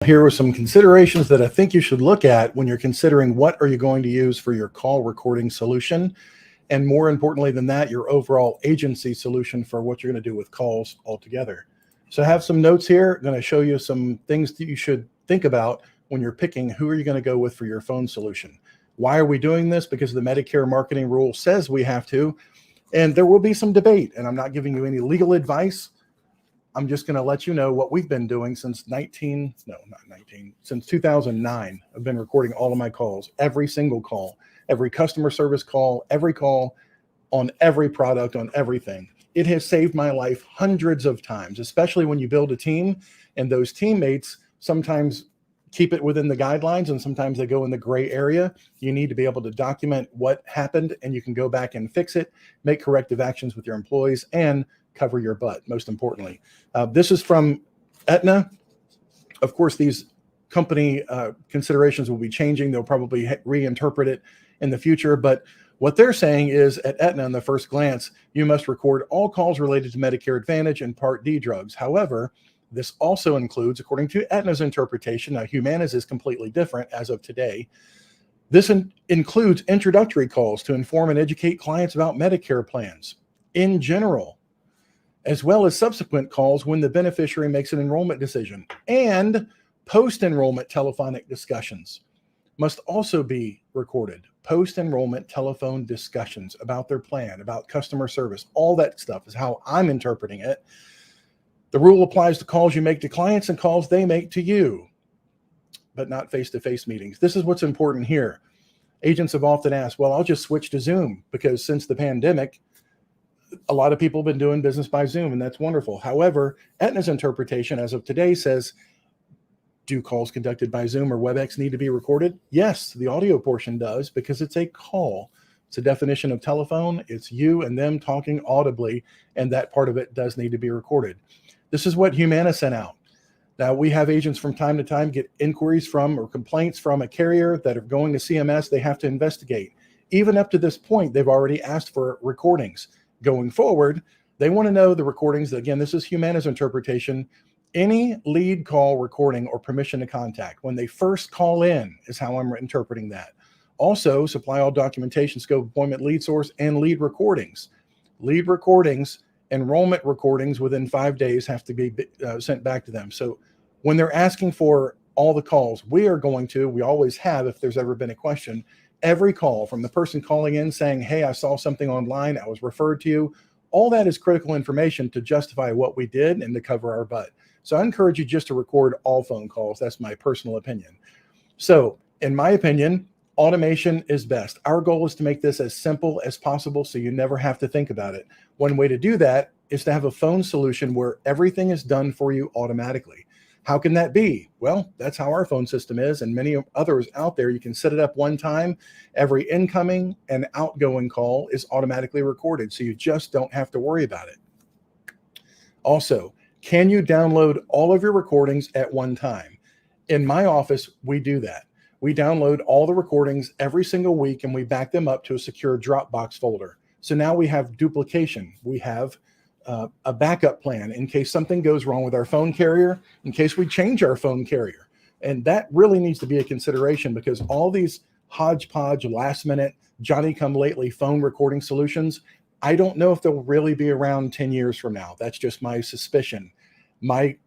Here are some considerations that I think you should look at when you're considering what are you going to use for your call recording solution, and more importantly than that, your overall agency solution for what you're going to do with calls altogether. So I have some notes here. I'm going to show you some things that you should think about when you're picking who are you going to go with for your phone solution. Why are we doing this? Because the Medicare marketing rule says we have to, and there will be some debate, and I'm not giving you any legal advice. I'm just going to let you know what we've been doing since 2009. I've been recording all of my calls, every single call, every customer service call, every call on every product, on everything. It has saved my life hundreds of times, especially when you build a team and those teammates sometimes keep it within the guidelines and sometimes they go in the gray area. You need to be able to document what happened and you can go back and fix it, make corrective actions with your employees, and cover your butt, most importantly. This is from Aetna. Of course, these company considerations will be changing. They'll probably reinterpret it in the future. But what they're saying is at Aetna, in the first glance, you must record all calls related to Medicare Advantage and Part D drugs. However, this also includes, according to Aetna's interpretation, now Humana's is completely different as of today. This includes introductory calls to inform and educate clients about Medicare plans in general, as well as subsequent calls when the beneficiary makes an enrollment decision, and post-enrollment telephonic discussions must also be recorded. Post-enrollment telephone discussions about their plan, about customer service, all that stuff is how I'm interpreting it. The rule applies to calls you make to clients and calls they make to you, but not face-to-face meetings. This is what's important here. Agents have often asked, well, I'll just switch to Zoom because since the pandemic, a lot of people have been doing business by Zoom, and that's wonderful. However, Aetna's interpretation as of today says, do calls conducted by Zoom or Webex need to be recorded? Yes, the audio portion does because it's a call. It's a definition of telephone. It's you and them talking audibly, and that part of it does need to be recorded. This is what Humana sent out. Now, we have agents from time to time get inquiries from or complaints from a carrier that are going to CMS. They have to investigate. Even up to this point, they've already asked for recordings. Going forward, they want to know the recordings. Again, this is Humana's interpretation. Any lead call recording or permission to contact when they first call in is how I'm interpreting that. Also, supply all documentation, scope, appointment, lead source, and lead recordings. Lead recordings, enrollment recordings within 5 days have to be sent back to them. So when they're asking for all the calls, we always have, if there's ever been a question, every call from the person calling in saying, hey, I saw something online, I was referred to you. All that is critical information to justify what we did and to cover our butt. So I encourage you just to record all phone calls. That's my personal opinion. So in my opinion, automation is best. Our goal is to make this as simple as possible so you never have to think about it. One way to do that is to have a phone solution where everything is done for you automatically. How can that be? Well, that's how our phone system is, and many others out there. You can set it up one time. Every incoming and outgoing call is automatically recorded, so you just don't have to worry about it. Also, can you download all of your recordings at one time? In my office, we do that. We download all the recordings every single week, and we back them up to a secure Dropbox folder. So now we have duplication. We have a backup plan in case something goes wrong with our phone carrier, in case we change our phone carrier. And that really needs to be a consideration because all these hodgepodge, last minute, Johnny-come-lately phone recording solutions, I don't know if they'll really be around 10 years from now. That's just my suspicion. My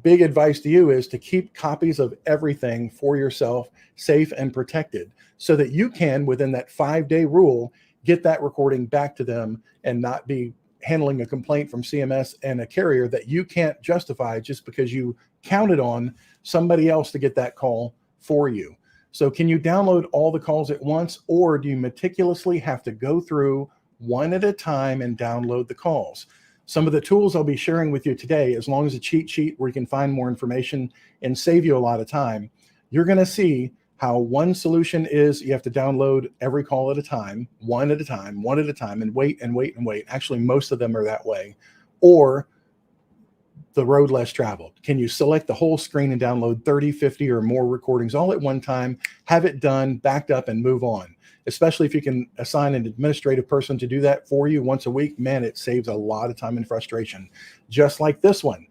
big advice to you is to keep copies of everything for yourself safe and protected so that you can, within that 5-day rule, get that recording back to them and not be handling a complaint from CMS and a carrier that you can't justify just because you counted on somebody else to get that call for you. So can you download all the calls at once, or do you meticulously have to go through one at a time and download the calls? Some of the tools I'll be sharing with you today, as long as a cheat sheet where you can find more information and save you a lot of time, you're going to see how one solution is you have to download every call at a time, one at a time, and wait and wait and wait. Actually, most of them are that way. Or the road less traveled. Can you select the whole screen and download 30, 50 or more recordings all at one time, have it done, backed up, and move on? Especially if you can assign an administrative person to do that for you once a week, man, it saves a lot of time and frustration. Just like this one.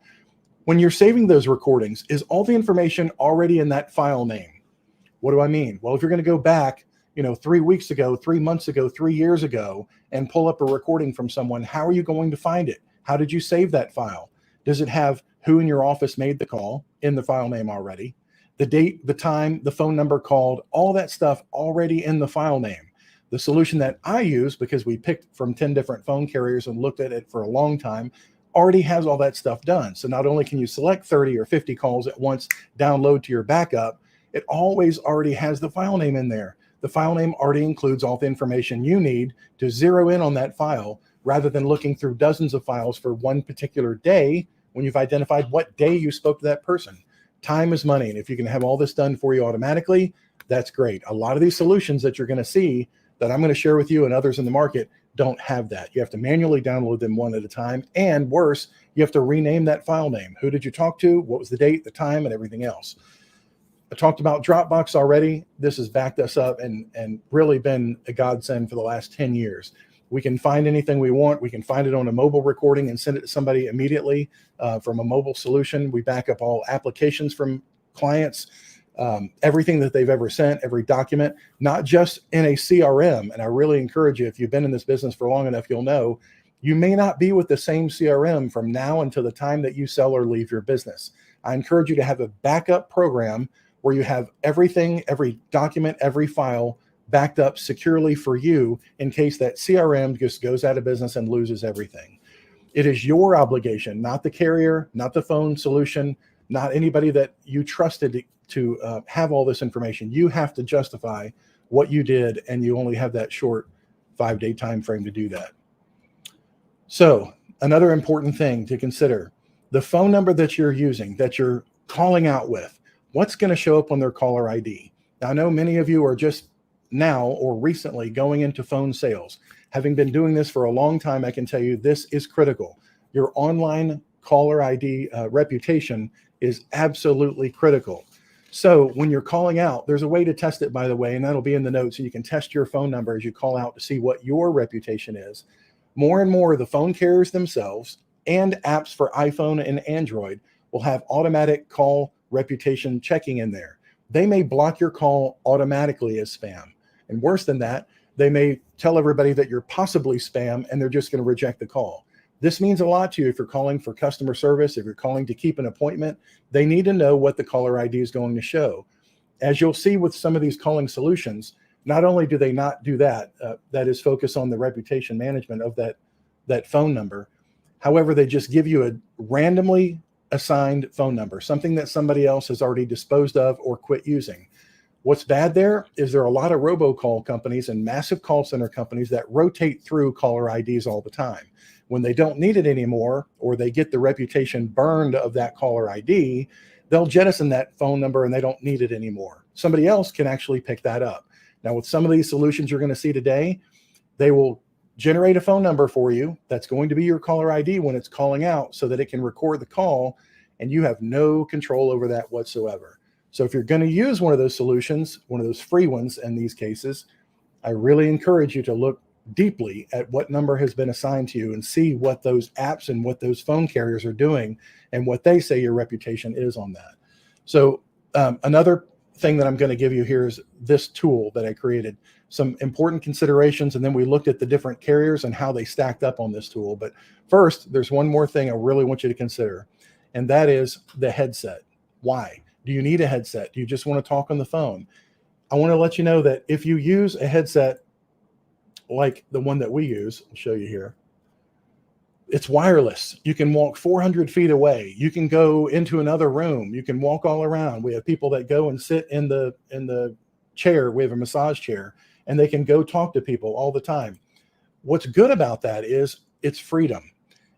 When you're saving those recordings, is all the information already in that file name? What do I mean? Well, if you're going to go back, 3 weeks ago, 3 months ago, 3 years ago, and pull up a recording from someone, how are you going to find it? How did you save that file? Does it have who in your office made the call in the file name already? The date, the time, the phone number called, all that stuff already in the file name. The solution that I use, because we picked from 10 different phone carriers and looked at it for a long time, already has all that stuff done. So not only can you select 30 or 50 calls at once, download to your backup, it always already has the file name in there. The file name already includes all the information you need to zero in on that file, rather than looking through dozens of files for one particular day when you've identified what day you spoke to that person. Time is money, and if you can have all this done for you automatically, that's great. A lot of these solutions that you're going to see that I'm going to share with you and others in the market don't have that. You have to manually download them one at a time, and worse, you have to rename that file name. Who did you talk to? What was the date, the time, and everything else? I talked about Dropbox already. This has backed us up and really been a godsend for the last 10 years. We can find anything we want. We can find it on a mobile recording and send it to somebody immediately from a mobile solution. We back up all applications from clients, everything that they've ever sent, every document, not just in a CRM. And I really encourage you, if you've been in this business for long enough, you'll know you may not be with the same CRM from now until the time that you sell or leave your business. I encourage you to have a backup program where you have everything, every document, every file backed up securely for you in case that CRM just goes out of business and loses everything. It is your obligation, not the carrier, not the phone solution, not anybody that you trusted to have all this information. You have to justify what you did, and you only have that short 5-day time frame to do that. So another important thing to consider, the phone number that you're using, that you're calling out with, what's going to show up on their caller ID? Now, I know many of you are just now or recently going into phone sales. Having been doing this for a long time, I can tell you this is critical. Your online caller ID reputation is absolutely critical. So when you're calling out, there's a way to test it, by the way, and that'll be in the notes, so you can test your phone number as you call out to see what your reputation is. More and more, the phone carriers themselves and apps for iPhone and Android will have automatic call reputation checking in there. They may block your call automatically as spam. And worse than that, they may tell everybody that you're possibly spam, and they're just going to reject the call. This means a lot to you if you're calling for customer service, if you're calling to keep an appointment. They need to know what the caller ID is going to show. As you'll see with some of these calling solutions, not only do they not do that, that is focus on the reputation management of that phone number. However, they just give you a randomly assigned phone number, something that somebody else has already disposed of or quit using. What's bad there is there are a lot of robocall companies and massive call center companies that rotate through caller IDs all the time. When they don't need it anymore, or they get the reputation burned of that caller ID, they'll jettison that phone number and they don't need it anymore. Somebody else can actually pick that up. Now, with some of these solutions you're going to see today, they will generate a phone number for you that's going to be your caller ID when it's calling out, so that it can record the call, and you have no control over that whatsoever. So if you're going to use one of those solutions, one of those free ones in these cases, I really encourage you to look deeply at what number has been assigned to you and see what those apps and what those phone carriers are doing and what they say your reputation is on that. So another thing that I'm going to give you here is this tool that I created, some important considerations, and then we looked at the different carriers and how they stacked up on this tool. But first, there's one more thing I really want you to consider, and that is the headset. Why? Do you need a headset? Do you just want to talk on the phone? I want to let you know that if you use a headset like the one that we use, I'll show you here, it's wireless. You can walk 400 feet away. You can go into another room. You can walk all around. We have people that go and sit in the chair. We have a massage chair, and they can go talk to people all the time. What's good about that is it's freedom.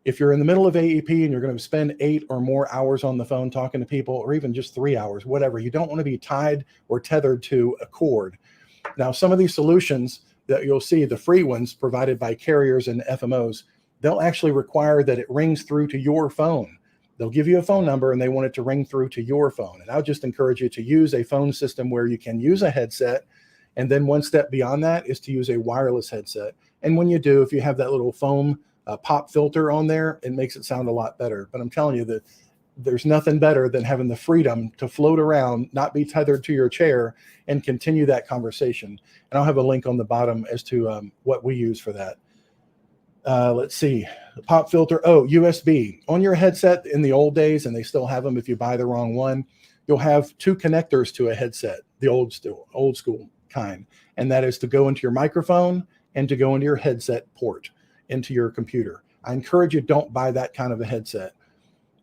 If you're in the middle of AEP and you're going to spend 8 or more hours on the phone talking to people, or even just 3 hours, whatever, you don't want to be tied or tethered to a cord. Now, some of these solutions that you'll see, the free ones provided by carriers and FMOs, they'll actually require that it rings through to your phone. They'll give you a phone number and they want it to ring through to your phone. And I'll just encourage you to use a phone system where you can use a headset. And then one step beyond that is to use a wireless headset. And when you do, if you have that little foam pop filter on there, it makes it sound a lot better. But I'm telling you that there's nothing better than having the freedom to float around, not be tethered to your chair, and continue that conversation. And I'll have a link on the bottom as to what we use for that. Let's see, pop filter. Oh, USB. On your headset in the old days, and they still have them if you buy the wrong one, you'll have two connectors to a headset, the old school kind. And that is to go into your microphone and to go into your headset port into your computer. I encourage you, don't buy that kind of a headset.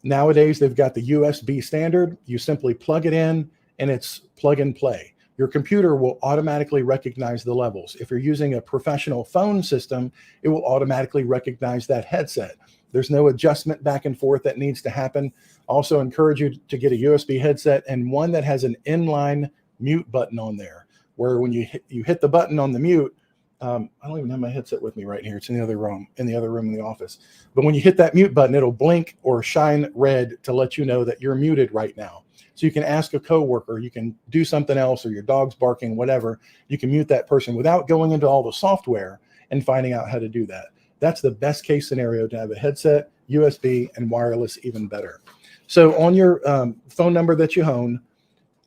Nowadays, they've got the USB standard. You simply plug it in and it's plug and play. Your computer will automatically recognize the levels. If you're using a professional phone system, it will automatically recognize that headset. There's no adjustment back and forth that needs to happen. Also encourage you to get a USB headset and one that has an inline mute button on there, where when you hit the button on the mute, I don't even have my headset with me right here. It's in the other room in the office. But when you hit that mute button, it'll blink or shine red to let you know that you're muted right now. So you can ask a coworker, you can do something else, or your dog's barking, whatever. You can mute that person without going into all the software and finding out how to do that. That's the best case scenario, to have a headset, USB, and wireless, even better. So on your phone number that you own,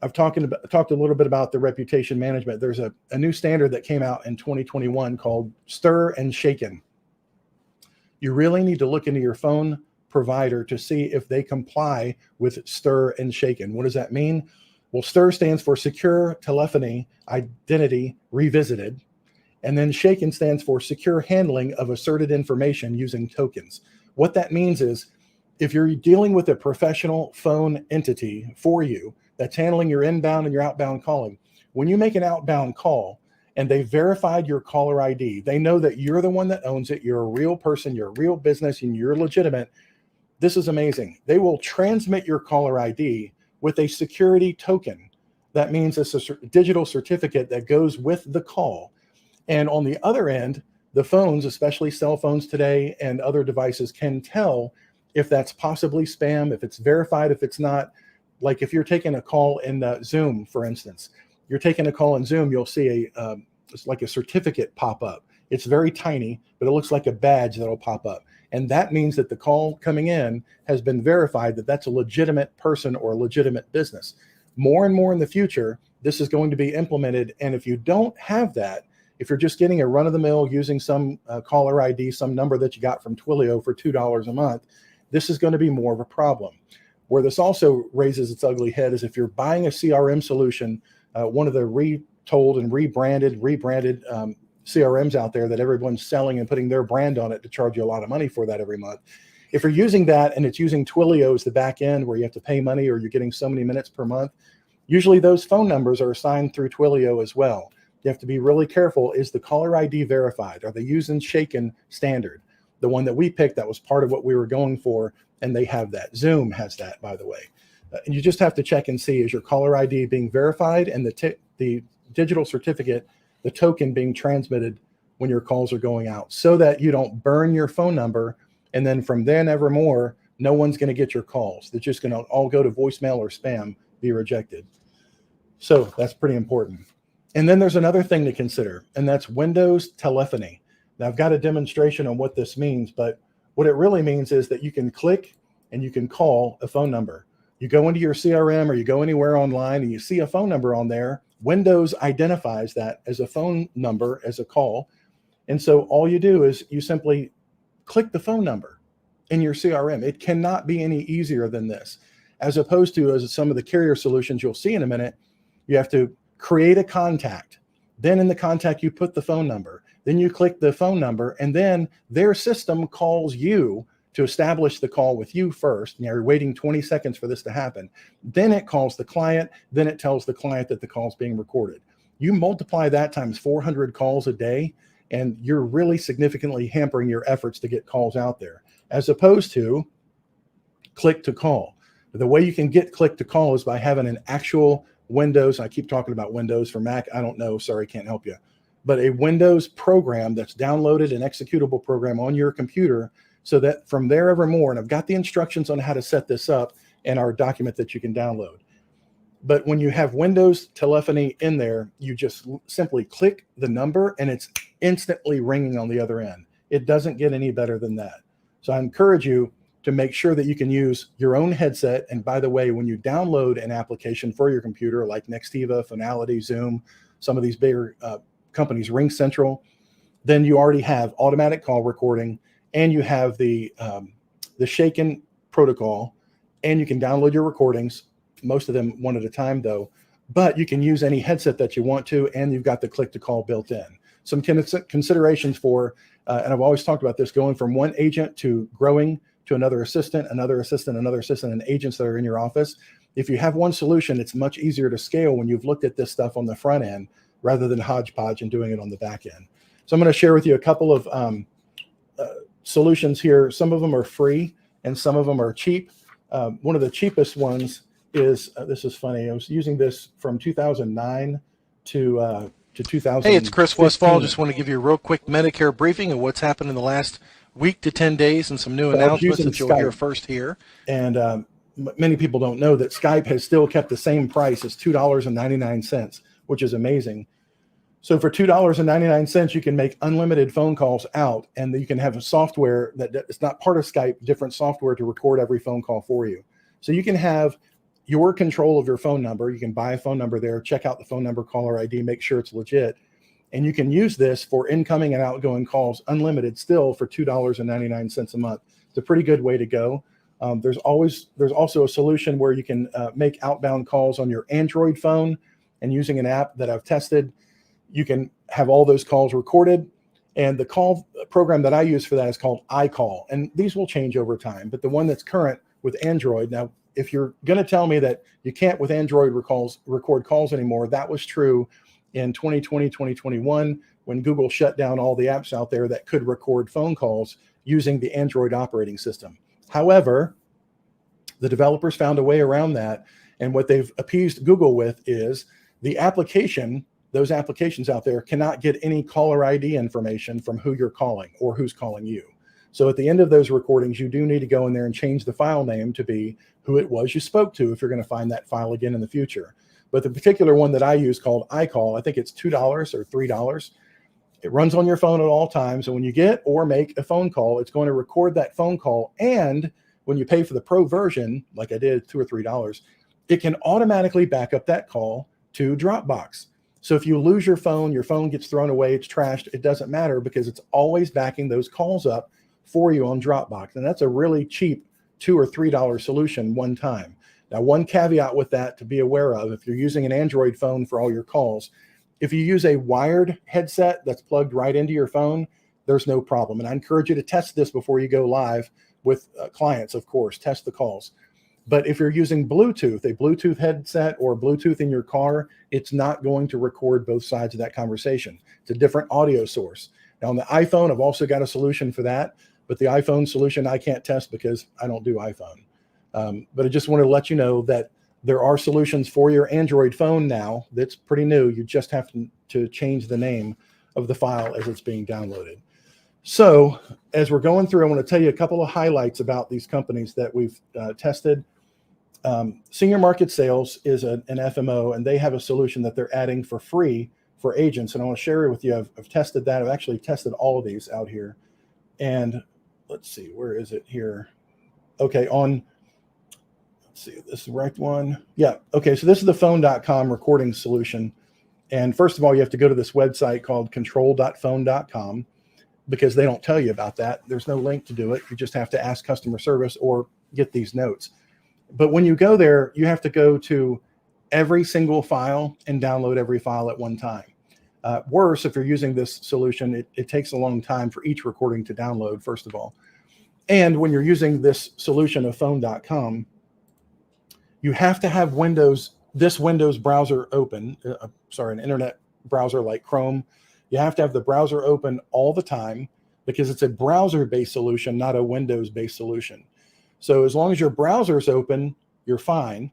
I've talked a little bit about the reputation management. There's a new standard that came out in 2021 called 𝐻 and 𝐶. You really need to look into your phone provider to see if they comply with 𝐻 and 𝐶. What does that mean? Well, 𝐻 stands for Secure Telephony Identity Revisited, and then 𝐶 stands for Secure Handling of Asserted Information Using Tokens. What that means is, if you're dealing with a professional phone entity for you that's handling your inbound and your outbound calling, when you make an outbound call and they verified your caller ID, they know that you're the one that owns it, you're a real person, you're a real business, and you're legitimate. This is amazing. They will transmit your caller ID with a security token. That means it's a digital certificate that goes with the call. And on the other end, the phones, especially cell phones today and other devices, can tell if that's possibly spam, if it's verified, if it's not. Like if you're taking a call in Zoom, for instance, you're taking a call in Zoom, you'll see it's like a certificate pop up. It's very tiny, but it looks like a badge that'll pop up. And that means that the call coming in has been verified, that that's a legitimate person or a legitimate business. More and more in the future, this is going to be implemented. And if you don't have that, if you're just getting a run-of-the-mill using some caller ID, some number that you got from Twilio for $2 a month, this is going to be more of a problem. Where this also raises its ugly head is if you're buying a CRM solution, one of the retold and rebranded CRMs out there that everyone's selling and putting their brand on it to charge you a lot of money for that every month. If you're using that and it's using Twilio as the back end where you have to pay money or you're getting so many minutes per month, usually those phone numbers are assigned through Twilio as well. You have to be really careful. Is the caller ID verified? Are they using 𝐶 standard? The one that we picked, that was part of what we were going for, and they have that. Zoom has that, by the way. And you just have to check and see, is your caller ID being verified and the digital certificate, the token being transmitted when your calls are going out, so that you don't burn your phone number, and then from then evermore, no one's going to get your calls. They're just going to all go to voicemail or spam, be rejected. So that's pretty important. And then there's another thing to consider, and that's Windows telephony. Now, I've got a demonstration on what this means, but what it really means is that you can click and you can call a phone number. You go into your CRM or you go anywhere online and you see a phone number on there. Windows identifies that as a phone number, as a call. And so all you do is you simply click the phone number in your CRM. It cannot be any easier than this, as opposed to, as some of the carrier solutions you'll see in a minute, you have to create a contact. Then in the contact, you put the phone number. Then you click the phone number, and then their system calls you to establish the call with you first. Now you're waiting 20 seconds for this to happen. Then it calls the client. Then it tells the client that the call is being recorded. You multiply that times 400 calls a day, and you're really significantly hampering your efforts to get calls out there, as opposed to click to call. The way you can get click to call is by having an actual Windows. I keep talking about Windows. For Mac, I don't know. Sorry, can't help you. But a Windows program that's downloaded, an executable program on your computer, so that from there evermore, and I've got the instructions on how to set this up in our document that you can download. But when you have Windows telephony in there, you just simply click the number and it's instantly ringing on the other end. It doesn't get any better than that. So I encourage you, to make sure that you can use your own headset. And by the way, when you download an application for your computer, like Nextiva, Finality, Zoom, some of these bigger companies, RingCentral, then you already have automatic call recording, and you have the 𝐏𝐚𝐫𝐭 protocol, and you can download your recordings, most of them one at a time though, but you can use any headset that you want to, and you've got the click to call built in. Some considerations for, and I've always talked about this, going from one agent to growing to another assistant, another assistant, another assistant, and agents that are in your office. If you have one solution, it's much easier to scale when you've looked at this stuff on the front end rather than hodgepodge and doing it on the back end. So I'm going to share with you a couple of solutions here. Some of them are free and some of them are cheap. One of the cheapest ones is, this is funny, I was using this from 2009 to 2000. Hey, it's Chris Westfall. Just want to give you a real quick Medicare briefing of what's happened in the last week to 10 days and some new announcements that you'll hear first here. And many people don't know that Skype has still kept the same price as $2.99, which is amazing. So for $2.99, you can make unlimited phone calls out, and you can have a software that it's not part of Skype, different software to record every phone call for you. So you can have your control of your phone number. You can buy a phone number there, check out the phone number, caller ID, make sure it's legit. And you can use this for incoming and outgoing calls unlimited still for $2.99 a month. It's a pretty good way to go. There's also a solution where you can make outbound calls on your Android phone, and using an app that I've tested, you can have all those calls recorded. And the call program that I use for that is called 𝐼Call. And these will change over time, but the one that's current with Android. Now, if you're going to tell me that you can't with Android record calls anymore, that was true in 2020, 2021, when Google shut down all the apps out there that could record phone calls using the Android operating system. However, the developers found a way around that. And what they've appeased Google with is the application, those applications out there cannot get any caller ID information from who you're calling or who's calling you. So at the end of those recordings, you do need to go in there and change the file name to be who it was you spoke to if you're going to find that file again in the future. But the particular one that I use called 𝐼Call, I think it's $2 or $3. It runs on your phone at all times. And when you get or make a phone call, it's going to record that phone call. And when you pay for the pro version, like I did, $2 or $3, it can automatically back up that call to Dropbox. So if you lose your phone gets thrown away, it's trashed, it doesn't matter because it's always backing those calls up for you on Dropbox. And that's a really cheap $2 or $3 solution one time. Now, one caveat with that to be aware of, if you're using an Android phone for all your calls, if you use a wired headset that's plugged right into your phone, there's no problem. And I encourage you to test this before you go live with clients, of course, test the calls. But if you're using Bluetooth, a Bluetooth headset or Bluetooth in your car, it's not going to record both sides of that conversation. It's a different audio source. Now on the iPhone, I've also got a solution for that, but the iPhone solution I can't test because I don't do iPhone. But I just wanted to let you know that there are solutions for your Android phone now that's pretty new. You just have to change the name of the file as it's being downloaded. So as we're going through, I want to tell you a couple of highlights about these companies that we've tested. Senior Market Sales is an FMO, and they have a solution that they're adding for free for agents. And I want to share it with you. I've tested that. I've actually tested all of these out here. And let's see, where is it here? Okay, let's see, this is the right one. Yeah, okay, so this is the phone.com recording solution. And first of all, you have to go to this website called control.phone.com because they don't tell you about that. There's no link to do it. You just have to ask customer service or get these notes. But when you go there, you have to go to every single file and download every file at one time. Worse, if you're using this solution, it takes a long time for each recording to download, first of all. And when you're using this solution of phone.com, you have to have this Windows browser open, an internet browser like Chrome. You have to have the browser open all the time because it's a browser-based solution, not a Windows-based solution. So as long as your browser is open, you're fine,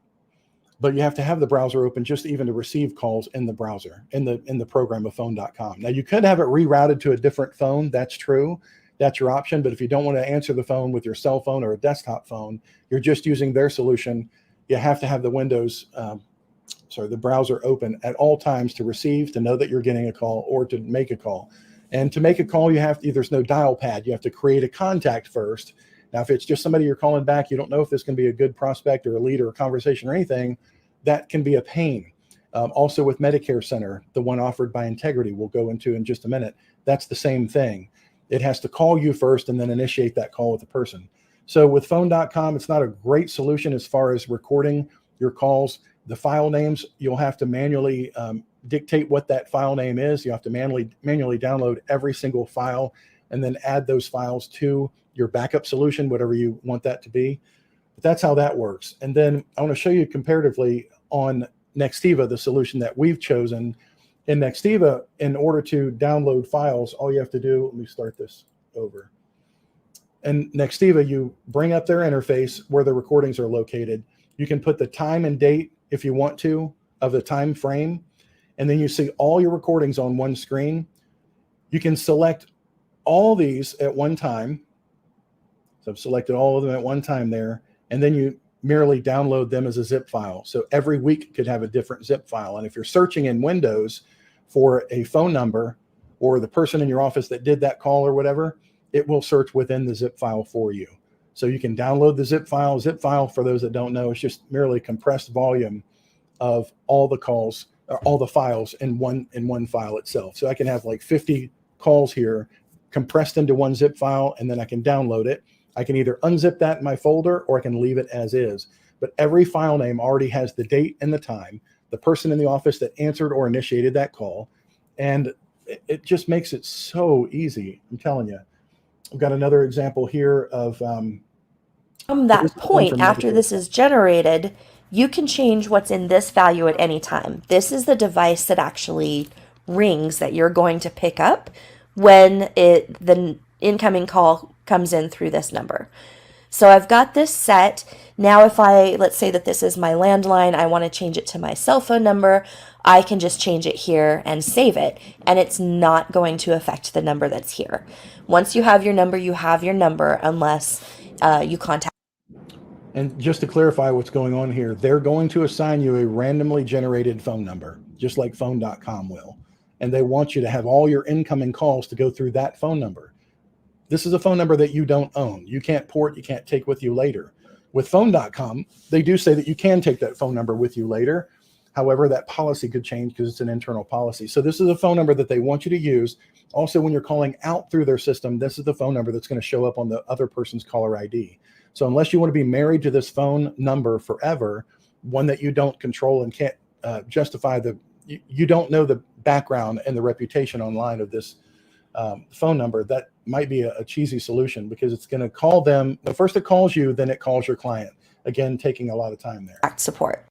but you have to have the browser open just even to receive calls in the browser, in the program of phone.com. Now you could have it rerouted to a different phone. That's true. That's your option. But if you don't want to answer the phone with your cell phone or a desktop phone, you're just using their solution. You have to have the the browser open at all times to receive, to know that you're getting a call or to make a call. And to make a call, there's no dial pad. You have to create a contact first. Now, if it's just somebody you're calling back, you don't know if this can be a good prospect or a lead or a conversation or anything, that can be a pain. Also with Medicare Center, the one offered by Integrity, we'll go into in just a minute, that's the same thing. It has to call you first and then initiate that call with the person. So with phone.com, it's not a great solution as far as recording your calls. The file names, you'll have to manually dictate what that file name is. You have to manually download every single file and then add those files to your backup solution, whatever you want that to be. But that's how that works. And then I want to show you comparatively on Nextiva, the solution that we've chosen. In Nextiva, in order to download files, all you have to do, let me start this over. In Nextiva, you bring up their interface where the recordings are located. You can put the time and date, if you want to, of the time frame, and then you see all your recordings on one screen. You can select all these at one time. So I've selected all of them at one time there, and then you merely download them as a zip file. So every week could have a different zip file. And if you're searching in Windows for a phone number or the person in your office that did that call or whatever, it will search within the zip file for you. So you can download the zip file. Zip file, for those that don't know, is just merely compressed volume of all the calls or all the files in one file itself. So I can have like 50 calls here compressed into one zip file, and then I can download it. I can either unzip that in my folder or I can leave it as is. But every file name already has the date and the time, the person in the office that answered or initiated that call. And it just makes it so easy. I'm telling you. I've got another example here of from that point, after this is generated, you can change what's in this value at any time. This is the device that actually rings that you're going to pick up when the incoming call comes in through this number. So I've got this set. Now if let's say that this is my landline, I want to change it to my cell phone number, I can just change it here and save it, and it's not going to affect the number that's here. Once you have your number unless you contact. And just to clarify what's going on here, they're going to assign you a randomly generated phone number, just like phone.com will. And they want you to have all your incoming calls to go through that phone number. This is a phone number that you don't own. You can't port, you can't take with you later. With phone.com, they do say that you can take that phone number with you later. However, that policy could change because it's an internal policy. So this is a phone number that they want you to use. Also, when you're calling out through their system, this is the phone number that's going to show up on the other person's caller ID. So unless you want to be married to this phone number forever, one that you don't control and can't justify you don't know the background and the reputation online of this phone number, that might be a cheesy solution because it's going to call them. First it calls you, then it calls your client. Again, taking a lot of time there. Support.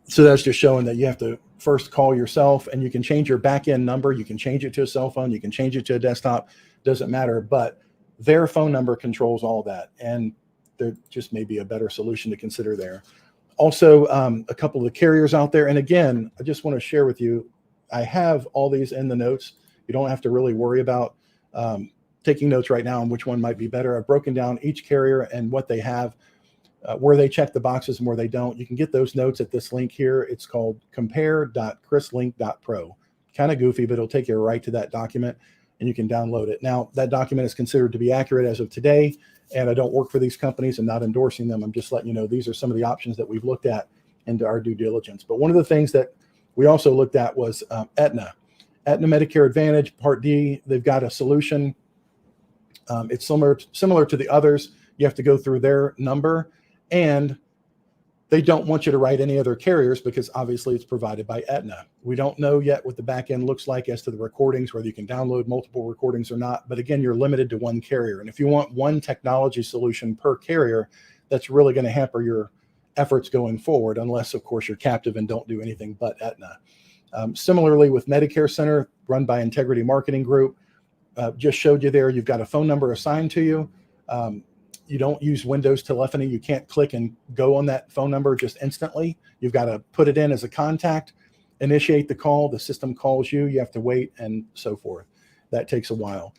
So that's just showing that you have to first call yourself, and you can change your back end number. You can change it to a cell phone. You can change it to a desktop. Doesn't matter. But their phone number controls all that. And there just may be a better solution to consider there. Also, a couple of the carriers out there. And again, I just want to share with you, I have all these in the notes. You don't have to really worry about taking notes right now on which one might be better. I've broken down each carrier and what they have, where they check the boxes and where they don't. You can get those notes at this link here. It's called compare.chrislink.pro. Kind of goofy, but it'll take you right to that document and you can download it. Now, that document is considered to be accurate as of today, and I don't work for these companies. I'm not endorsing them. I'm just letting you know these are some of the options that we've looked at into our due diligence. But one of the things that we also looked at was Aetna. Aetna Medicare Advantage, Part D, they've got a solution. It's similar to the others. You have to go through their number, and they don't want you to write any other carriers because obviously it's provided by Aetna. We don't know yet what the back end looks like as to the recordings, whether you can download multiple recordings or not. But again, you're limited to one carrier. And if you want one technology solution per carrier, that's really going to hamper your efforts going forward, unless, of course, you're captive and don't do anything but Aetna. Similarly, with Medicare Center, run by Integrity Marketing Group, just showed you there, you've got a phone number assigned to you. You don't use Windows telephony. You can't click and go on that phone number just instantly. You've got to put it in as a contact, initiate the call. The system calls you. You have to wait and so forth. That takes a while.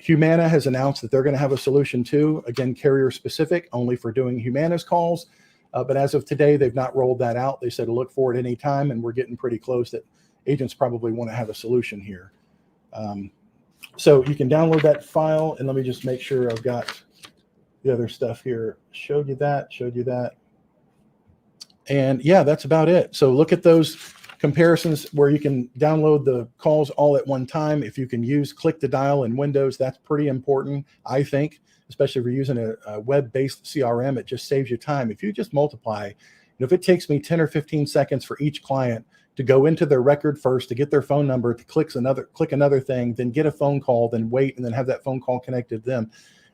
Humana has announced that they're going to have a solution too. Again, carrier specific, only for doing Humana's calls. But as of today, they've not rolled that out. They said to look for it any time, and we're getting pretty close that agents probably want to have a solution here. So you can download that file, and let me just make sure I've got the other stuff here. Showed you that. And yeah, that's about it. So look at those comparisons where you can download the calls all at one time. If you can use click to dial in Windows, that's pretty important, I think, especially if you're using a web-based CRM. It just saves you time. If you just multiply, if it takes me 10 or 15 seconds for each client to go into their record first, to get their phone number, to click another thing, then get a phone call, then wait, and then have that phone call connected to them,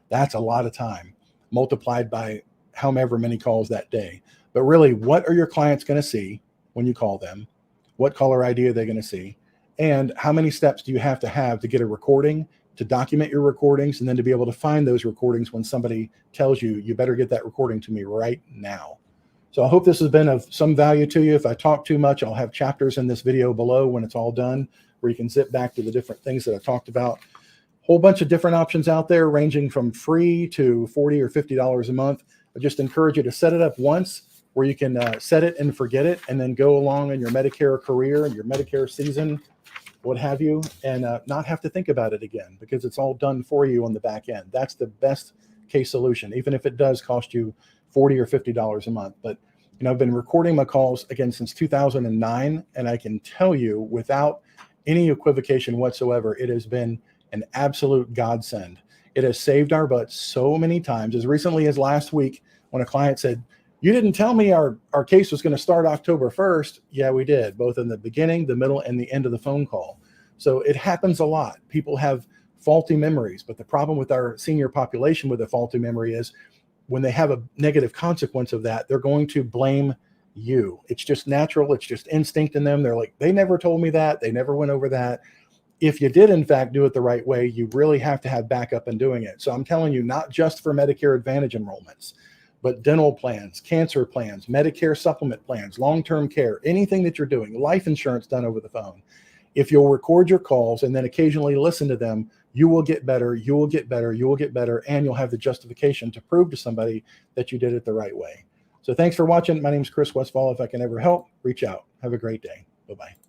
that's a lot of time multiplied by however many calls that day. But really, what are your clients going to see when you call them? What caller ID are they going to see? And how many steps do you have to get a recording, to document your recordings, and then to be able to find those recordings when somebody tells you, you better get that recording to me right now. So I hope this has been of some value to you. If I talk too much, I'll have chapters in this video below when it's all done, where you can zip back to the different things that I talked about. Whole bunch of different options out there, ranging from free to $40 or $50 a month. I just encourage you to set it up once, where you can set it and forget it, and then go along in your Medicare career and your Medicare season, what have you, and not have to think about it again, because it's all done for you on the back end. That's the best case solution, even if it does cost you $40 or $50 a month. But I've been recording my calls again since 2009, and I can tell you without any equivocation whatsoever, it has been an absolute godsend. It has saved our butts so many times. As recently as last week, when a client said, "You didn't tell me our case was going to start October 1st. Yeah, we did, both in the beginning, the middle, and the end of the phone call. So it happens a lot. People have faulty memories, but the problem with our senior population with a faulty memory is when they have a negative consequence of that, they're going to blame you. It's just natural. It's just instinct in them. They're like, they never told me that. They never went over that. If you did, in fact, do it the right way, you really have to have backup in doing it. So I'm telling you, not just for Medicare Advantage enrollments, but dental plans, cancer plans, Medicare supplement plans, long-term care, anything that you're doing, life insurance done over the phone. If you'll record your calls and then occasionally listen to them, you will get better, you will get better, you will get better, and you'll have the justification to prove to somebody that you did it the right way. So thanks for watching. My name is Chris Westfall. If I can ever help, reach out. Have a great day. Bye-bye.